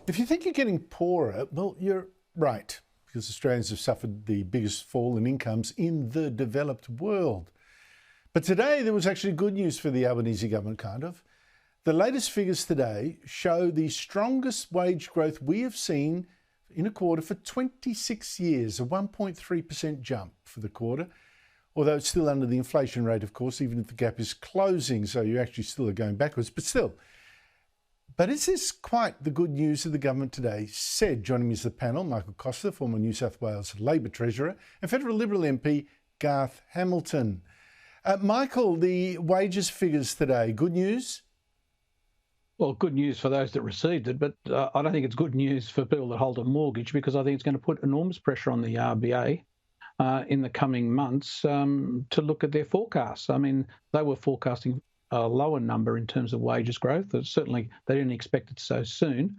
If you think you're getting poorer, well, you're right, because Australians have suffered the biggest fall in incomes in the developed world. But today there was actually good news for the Albanese government, kind of. The latest figures today show the strongest wage growth we have seen in a quarter for 26 years, a 1.3% jump for the quarter, although it's still under the inflation rate, of course, even if the gap is closing, so you actually still are going backwards, but still. But is this quite the good news that the government today said? Joining me is the panel, Michael Costa, former New South Wales Labor Treasurer, and Federal Liberal MP Garth Hamilton. Michael, the wages figures today, good news? Well, good news for those that received it, but I don't think it's good news for people that hold a mortgage, because I think it's going to put enormous pressure on the RBA in the coming months to look at their forecasts. I mean, they were forecasting a lower number in terms of wages growth. Certainly, they didn't expect it so soon.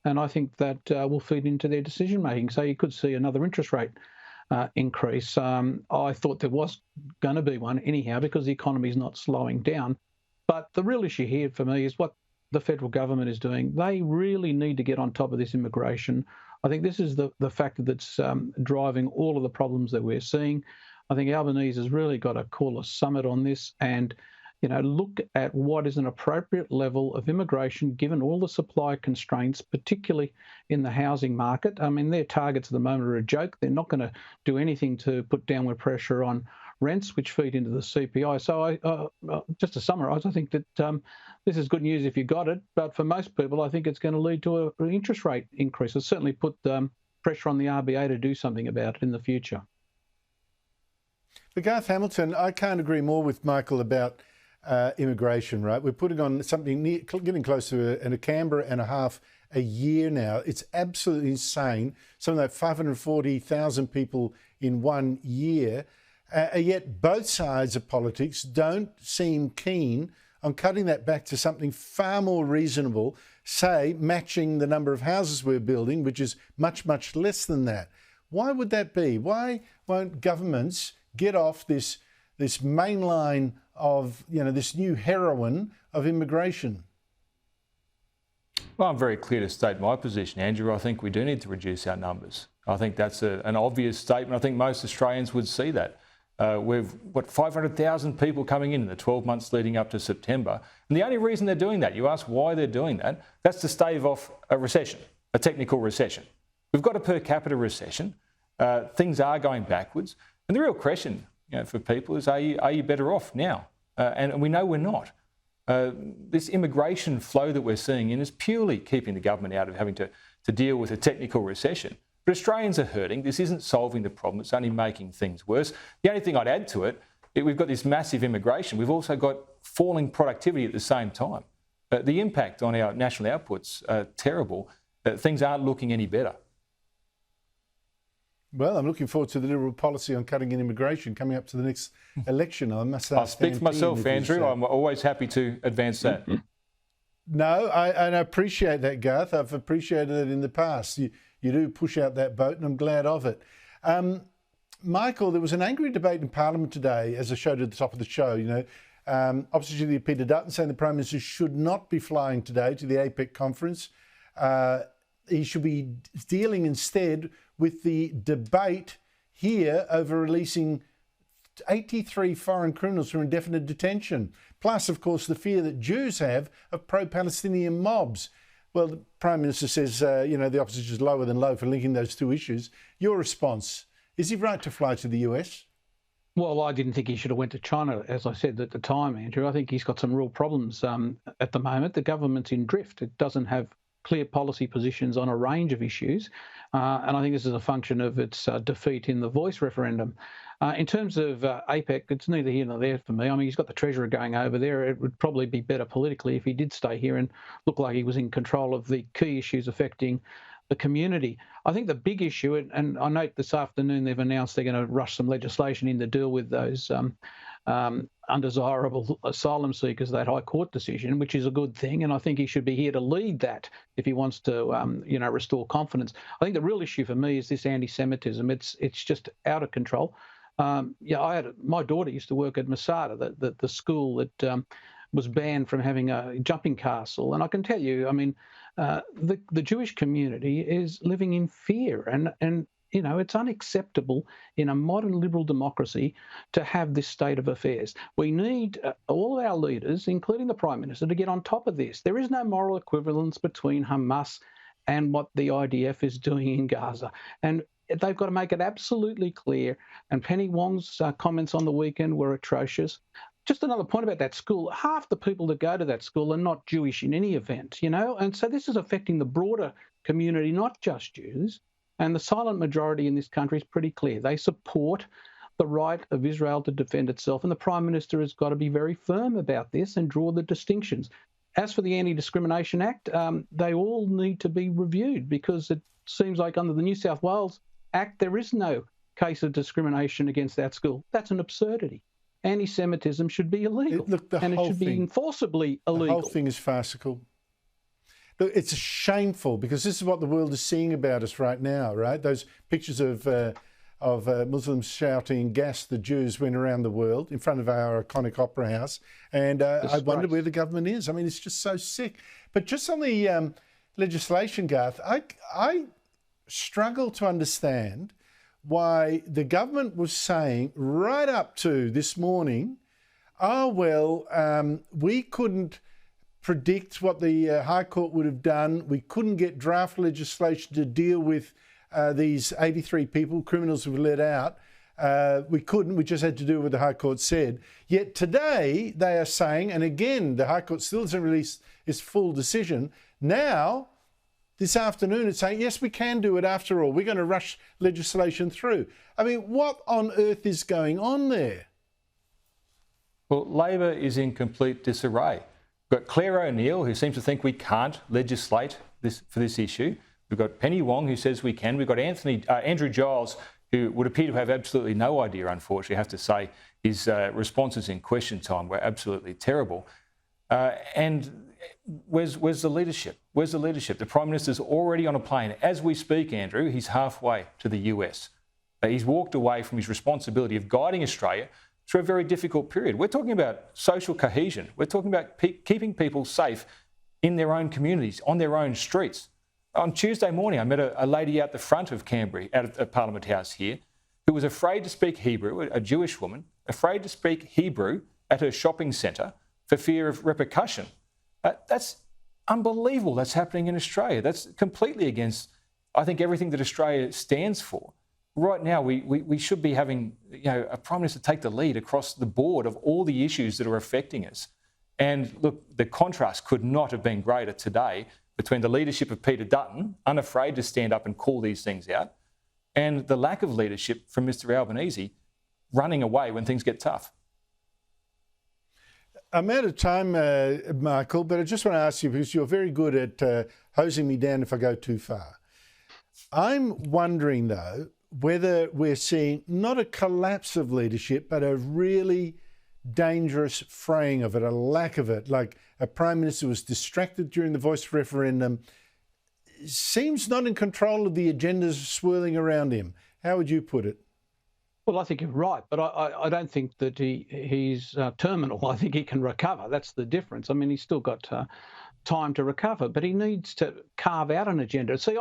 And I think that will feed into their decision making. So you could see another interest rate increase. I thought there was going to be one anyhow, because the economy is not slowing down. But the real issue here for me is what the federal government is doing. They really need to get on top of this immigration. I think this is the factor that's driving all of the problems that we're seeing. I think Albanese has really got to call a summit on this and look at what is an appropriate level of immigration given all the supply constraints, particularly in the housing market. I mean, their targets at the moment are a joke. They're not going to do anything to put downward pressure on rents, which feed into the CPI. So just to summarise, I think that this is good news if you got it, but for most people, I think it's going to lead to an interest rate increase. It'll certainly put pressure on the RBA to do something about it in the future. But Garth Hamilton, I can't agree more with Michael about immigration, right? We're putting on something getting close to a Canberra and a half a year now. It's absolutely insane. Something like 540,000 people in 1 year. Yet both sides of politics don't seem keen on cutting that back to something far more reasonable, say matching the number of houses we're building, which is much, much less than that. Why would that be? Why won't governments get off this mainline of, this new heroin of immigration? Well, I'm very clear to state my position, Andrew. I think we do need to reduce our numbers. I think that's an obvious statement. I think most Australians would see that. We've got 500,000 people coming in the 12 months leading up to September. And the only reason they're doing that, you ask why they're doing that, that's to stave off a recession, a technical recession. We've got a per capita recession. Things are going backwards. And the real question for people is, are you better off now? And we know we're not. This immigration flow that we're seeing in is purely keeping the government out of having to deal with a technical recession. But Australians are hurting. This isn't solving the problem. It's only making things worse. The only thing I'd add to it, we've got this massive immigration. We've also got falling productivity at the same time. The impact on our national outputs are terrible. Things aren't looking any better. Well, I'm looking forward to the Liberal policy on cutting in immigration coming up to the next election. I must I'll speak for myself, Andrew. I'm always happy to advance that. No, I appreciate that, Garth. I've appreciated it in the past. You do push out that boat, and I'm glad of it. Michael, there was an angry debate in Parliament today, as I showed at the top of the show. Opposition Leader Peter Dutton saying the Prime Minister should not be flying today to the APEC conference. He should be dealing instead with the debate here over releasing 83 foreign criminals from indefinite detention. Plus, of course, the fear that Jews have of pro-Palestinian mobs. Well, the Prime Minister says, the opposition is lower than low for linking those two issues. Your response, is he right to fly to the US? Well, I didn't think he should have went to China, as I said at the time, Andrew. I think he's got some real problems at the moment. The government's in drift. It doesn't have clear policy positions on a range of issues. And I think this is a function of its defeat in the Voice referendum. In terms of APEC, it's neither here nor there for me. I mean, he's got the Treasurer going over there. It would probably be better politically if he did stay here and look like he was in control of the key issues affecting the community. I think the big issue, and I note this afternoon they've announced they're going to rush some legislation in to deal with those undesirable asylum seekers, that High Court decision, which is a good thing. And I think he should be here to lead that if he wants to, restore confidence. I think the real issue for me is this anti-Semitism. It's just out of control. My daughter used to work at Masada, the school that was banned from having a jumping castle. And I can tell you, I mean, the Jewish community is living in fear, and you know, it's unacceptable in a modern liberal democracy to have this state of affairs. We need all of our leaders, including the Prime Minister, to get on top of this. There is no moral equivalence between Hamas and what the IDF is doing in Gaza. And they've got to make it absolutely clear. And Penny Wong's comments on the weekend were atrocious. Just another point about that school. Half the people that go to that school are not Jewish in any event, you know, and so this is affecting the broader community, not just Jews. And the silent majority in this country is pretty clear. They support the right of Israel to defend itself. And the Prime Minister has got to be very firm about this and draw the distinctions. As for the Anti-Discrimination Act, they all need to be reviewed, because it seems like under the New South Wales Act, there is no case of discrimination against that school. That's an absurdity. Anti-Semitism should be illegal, and it should be enforceably illegal. The whole thing is farcical. Look, it's shameful, because this is what the world is seeing about us right now, right? Those pictures of Muslims shouting "Gas the Jews" went around the world in front of our iconic opera house, and I wonder where the government is. I mean, it's just so sick. But just on the legislation, Garth, I struggle to understand why the government was saying right up to this morning, we couldn't predict what the High Court would have done. We couldn't get draft legislation to deal with these 83 people, criminals who were let out. We couldn't. We just had to do what the High Court said. Yet today they are saying, and again, the High Court still doesn't release its full decision. Now, this afternoon, it's saying, yes, we can do it after all. We're going to rush legislation through. I mean, what on earth is going on there? Well, Labor is in complete disarray. We've got Claire O'Neill, who seems to think we can't legislate for this issue. We've got Penny Wong, who says we can. We've got Andrew Giles, who would appear to have absolutely no idea, unfortunately. I have to say his responses in question time were absolutely terrible. And where's the leadership? Where's the leadership? The Prime Minister's already on a plane. As we speak, Andrew, he's halfway to the US. He's walked away from his responsibility of guiding Australia through a very difficult period. We're talking about social cohesion. We're talking about keeping people safe in their own communities, on their own streets. On Tuesday morning, I met a lady out the front of Canberra, out of Parliament House here, who was afraid to speak Hebrew, a Jewish woman, afraid to speak Hebrew at her shopping centre for fear of repercussion. That's unbelievable that's happening in Australia. That's completely against, I think, everything that Australia stands for. Right now, we should be having, you know, a Prime Minister take the lead across the board of all the issues that are affecting us. And look, the contrast could not have been greater today between the leadership of Peter Dutton, unafraid to stand up and call these things out, and the lack of leadership from Mr Albanese, running away when things get tough. I'm out of time, Michael, but I just want to ask you, because you're very good at hosing me down if I go too far. I'm wondering, though, whether we're seeing not a collapse of leadership, but a really dangerous fraying of it, a lack of it. Like a Prime Minister was distracted during the Voice referendum, seems not in control of the agendas swirling around him. How would you put it? Well, I think you're right, but I don't think that he's terminal. I think he can recover. That's the difference. I mean, he's still got time to recover, but he needs to carve out an agenda. See,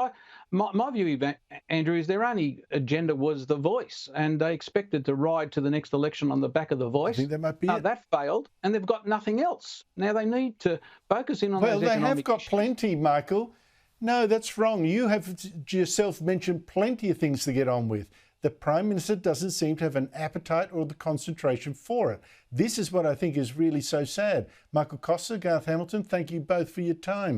my view, Andrew, is their only agenda was the Voice, and they expected to ride to the next election on the back of the Voice. I think that might be it. That failed, and they've got nothing else. Now they need to focus in on those economic issues. Well, they have got plenty, Michael. No, that's wrong. You have yourself mentioned plenty of things to get on with. The Prime Minister doesn't seem to have an appetite or the concentration for it. This is what I think is really so sad. Michael Costa, Garth Hamilton, thank you both for your time.